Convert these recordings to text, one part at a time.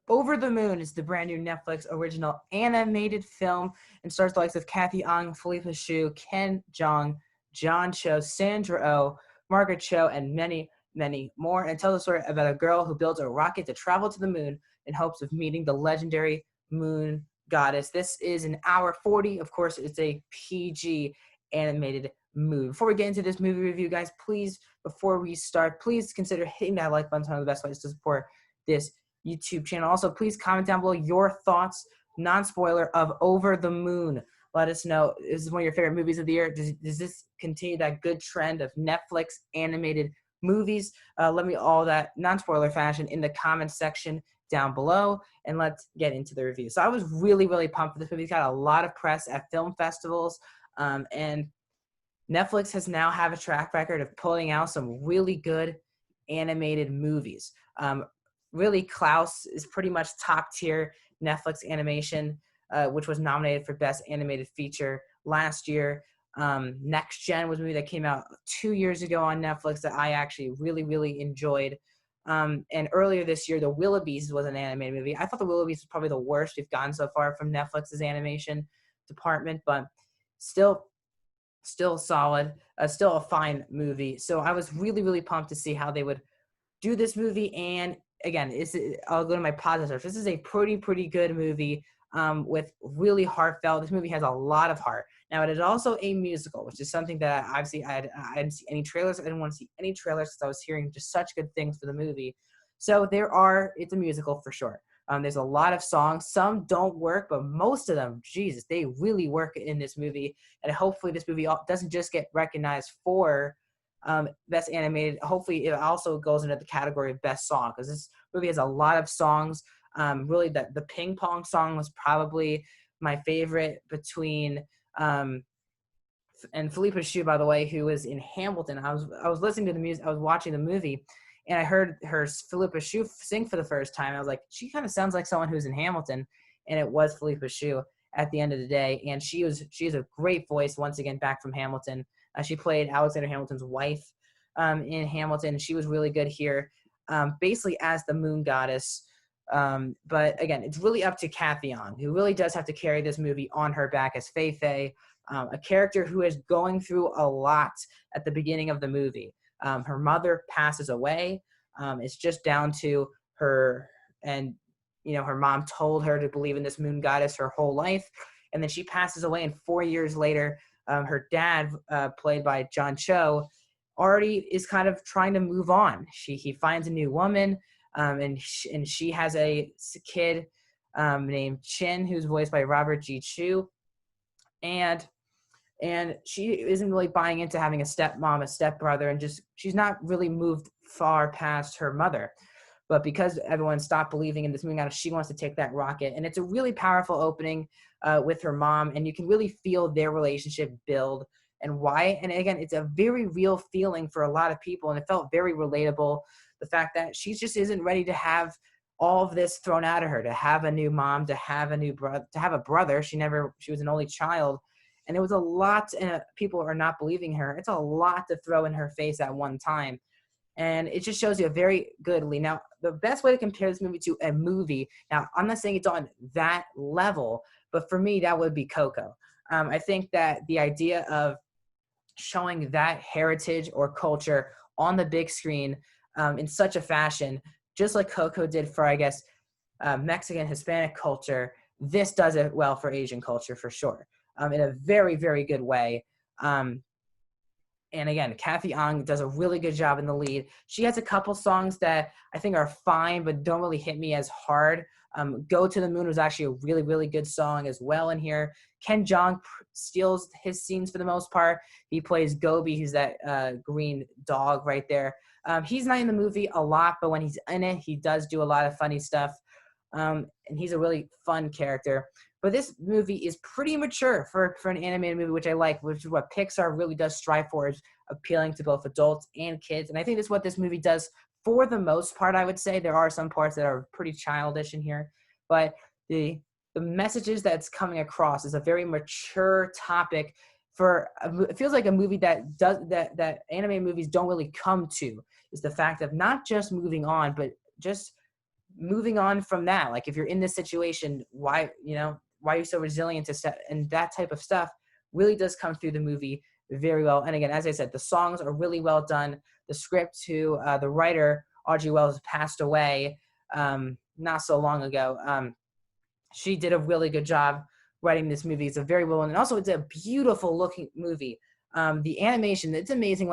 Over the Moon is the brand new Netflix original animated film and stars the likes of Kathy Ang, Philippa Shu, Ken Jeong, John Cho, Sandra Oh, Margaret Cho, and many, many more, and tells the story about a girl who builds a rocket to travel to the moon in hopes of meeting the legendary moon goddess. This is an hour 40. Of course, it's a PG animated movie. Before we get into this movie review, guys, please, before we start, please consider hitting that like button. It's one of the best ways to support this YouTube channel. Also, please comment down below your thoughts, non-spoiler, of Over the Moon. Let us know, is this one of your favorite movies of the year? Does this continue that good trend of Netflix animated movies? Let me all that non-spoiler fashion in the comment section down below, and let's get into the review. So I was really, really pumped for this movie. It's got a lot of press at film festivals, and Netflix has now have a track record of pulling out some really good animated movies. Really, Klaus is pretty much top tier Netflix animation, which was nominated for Best Animated Feature last year. Next Gen was a movie that came out 2 years ago on Netflix that I actually really, really enjoyed. And earlier this year, The Willoughbys was an animated movie. I thought The Willoughbys was probably the worst we've gotten so far from Netflix's animation department, but still solid, still a fine movie. So I was really, really pumped to see how they would do this movie. And again, I'll go to my positives. This is a pretty good movie with really heartfelt. This movie has a lot of heart. Now, it is also a musical, which is something that obviously I didn't see any trailers. I didn't want to see any trailers because I was hearing just such good things for the movie. So it's a musical for sure. There's a lot of songs. Some don't work, but most of them, Jesus, they really work in this movie. And hopefully this movie doesn't just get recognized for Best Animated. Hopefully it also goes into the category of Best Song, because this movie has a lot of songs. Really, the Ping Pong song was probably my favorite between and Philippa Shu, by the way, who was in Hamilton. I was listening to the music. I was watching the movie, and I heard Philippa Shu sing for the first time. I was like, she kind of sounds like someone who's in Hamilton, and it was Philippa Shu at the end of the day. And she has a great voice, once again, back from Hamilton. She played Alexander Hamilton's wife in Hamilton. She was really good here, basically as the moon goddess. But again, it's really up to Kathy Ang, who really does have to carry this movie on her back as Fei Fei, a character who is going through a lot at the beginning of the movie. Her mother passes away. It's just down to her, and her mom told her to believe in this moon goddess her whole life, and then she passes away. And 4 years later, her dad, played by John Cho, already is kind of trying to move on. He finds a new woman, and she has a kid named Chin, who's voiced by Robert G. Chu, and she isn't really buying into having a stepmom, a stepbrother, and she's not really moved far past her mother. But because everyone stopped believing in this moon goddess, she wants to take that rocket. And it's a really powerful opening with her mom, and you can really feel their relationship build and why. And again, it's a very real feeling for a lot of people, and it felt very relatable. The fact that she just isn't ready to have all of this thrown out of her, to have a new mom, to have a new brother, to have a brother. She was an only child. And it was a lot, and people are not believing her. It's a lot to throw in her face at one time. And it just shows you a very good lead. Now, the best way to compare this movie to a movie, now, I'm not saying it's on that level, but for me, that would be Coco. I think that the idea of showing that heritage or culture on the big screen in such a fashion, just like Coco did for, I guess, Mexican, Hispanic culture, this does it well for Asian culture for sure. In a very, very good way. And again, Kathy Ang does a really good job in the lead. She has a couple songs that I think are fine, but don't really hit me as hard. Go to the Moon was actually a really, really good song as well in here. Ken Jeong steals his scenes for the most part. He plays Gobi, who's that green dog right there. He's not in the movie a lot, but when he's in it, he does do a lot of funny stuff. And he's a really fun character. But this movie is pretty mature for an animated movie, which I like, which is what Pixar really does strive for, is appealing to both adults and kids. And I think that's what this movie does for the most part, I would say. There are some parts that are pretty childish in here, but the messages that's coming across is a very mature topic it feels like a movie that animated movies don't really come to, is the fact of not just moving on, but just moving on from that, like if you're in this situation, why, why are you so resilient to stuff, and that type of stuff really does come through the movie very well. And again, as I said, the songs are really well done. The script, too, the writer Audrey Wells passed away not so long ago. She did a really good job writing this movie. It's a very well, and also it's a beautiful looking movie. The animation, it's amazing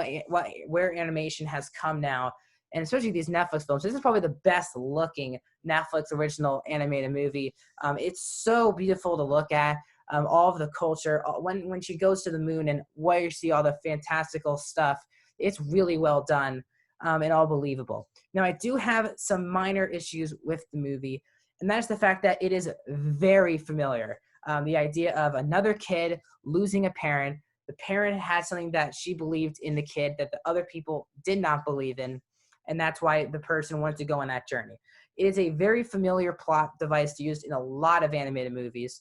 where animation has come now, and especially these Netflix films. This is probably the best looking Netflix original animated movie. It's so beautiful to look at. All of the culture, when she goes to the moon and where you see all the fantastical stuff, it's really well done and all believable. Now, I do have some minor issues with the movie, and that's the fact that it is very familiar. The idea of another kid losing a parent. The parent had something that she believed in the kid that the other people did not believe in, and that's why the person wanted to go on that journey. It is a very familiar plot device used in a lot of animated movies.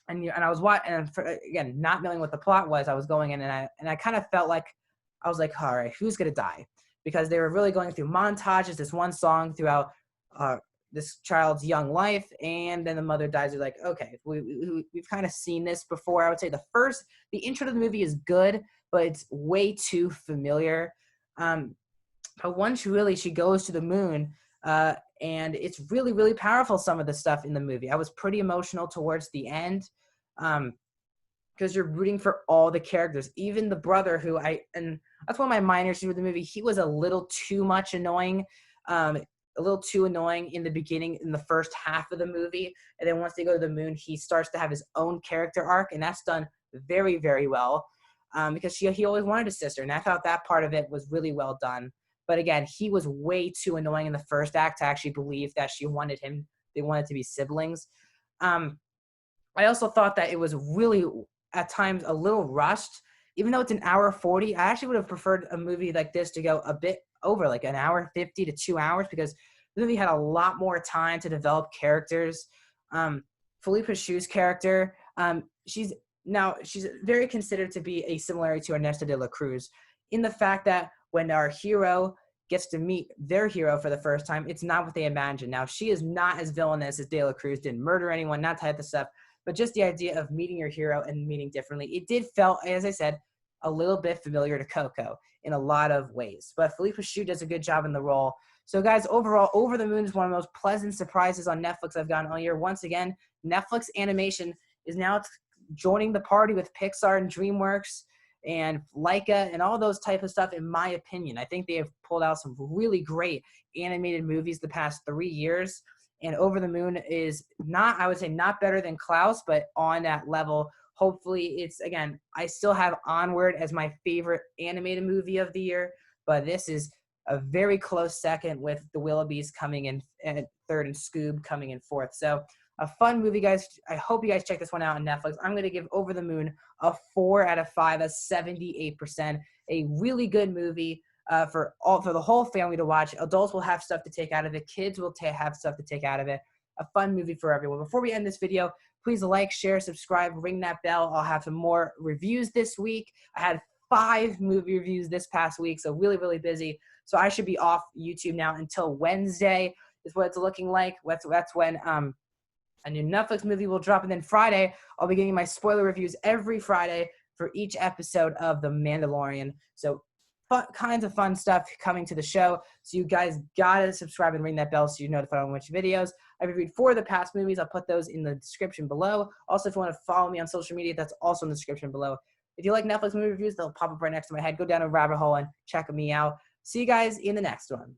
And I was watching, and again, not knowing what the plot was, I was going in, and I kind of felt like, I was like, all right, who's gonna die? Because they were really going through montages, this one song throughout this child's young life, and then the mother dies. You're like, okay, we've kind of seen this before. I would say the intro to the movie is good, but it's way too familiar. But once she goes to the moon, and it's really, really powerful, some of the stuff in the movie. I was pretty emotional towards the end, because you're rooting for all the characters, even the brother and that's one of my minor issues with the movie. He was a little too much annoying, a little too annoying in the beginning, in the first half of the movie. And then once they go to the moon, he starts to have his own character arc, and that's done very, very well, because he always wanted a sister, and I thought that part of it was really well done. But again, he was way too annoying in the first act to actually believe that she wanted him. They wanted to be siblings. I also thought that it was really, at times, a little rushed. Even though it's an hour 40, I actually would have preferred a movie like this to go a bit over, like an hour 50 to 2 hours, because the movie had a lot more time to develop characters. Philippa Shu's character, she's very considered to be a similarity to Ernesto de la Cruz, in the fact that when our hero gets to meet their hero for the first time, it's not what they imagine. Now, she is not as villainous as De La Cruz, didn't murder anyone, not type of stuff, but just the idea of meeting your hero and meeting differently. It did felt, as I said, a little bit familiar to Coco in a lot of ways. But Philippa Shu does a good job in the role. So, guys, overall, Over the Moon is one of the most pleasant surprises on Netflix I've gotten all year. Once again, Netflix animation is now joining the party with Pixar and DreamWorks and Laika and all those type of stuff, in my opinion. I think they have pulled out some really great animated movies the past 3 years. And Over the Moon is not, I would say, not better than Klaus, but on that level. Hopefully it's, again, I still have Onward as my favorite animated movie of the year, but this is a very close second, with The Willoughbys coming in third and Scoob coming in fourth. So a fun movie, guys. I hope you guys check this one out on Netflix. I'm going to give Over the Moon a 4 out of 5, a 78%. A really good movie for the whole family to watch. Adults will have stuff to take out of it. Kids will have stuff to take out of it. A fun movie for everyone. Before we end this video, please like, share, subscribe, ring that bell. I'll have some more reviews this week. I had 5 movie reviews this past week, so really, really busy. So I should be off YouTube now until Wednesday is what it's looking like. That's when a new Netflix movie will drop. And then Friday, I'll be getting my spoiler reviews every Friday for each episode of The Mandalorian. So kinds of fun stuff coming to the show. So you guys gotta subscribe and ring that bell so you're notified on which videos. I've reviewed 4 of the past movies. I'll put those in the description below. Also, if you want to follow me on social media, that's also in the description below. If you like Netflix movie reviews, they'll pop up right next to my head. Go down a rabbit hole and check me out. See you guys in the next one.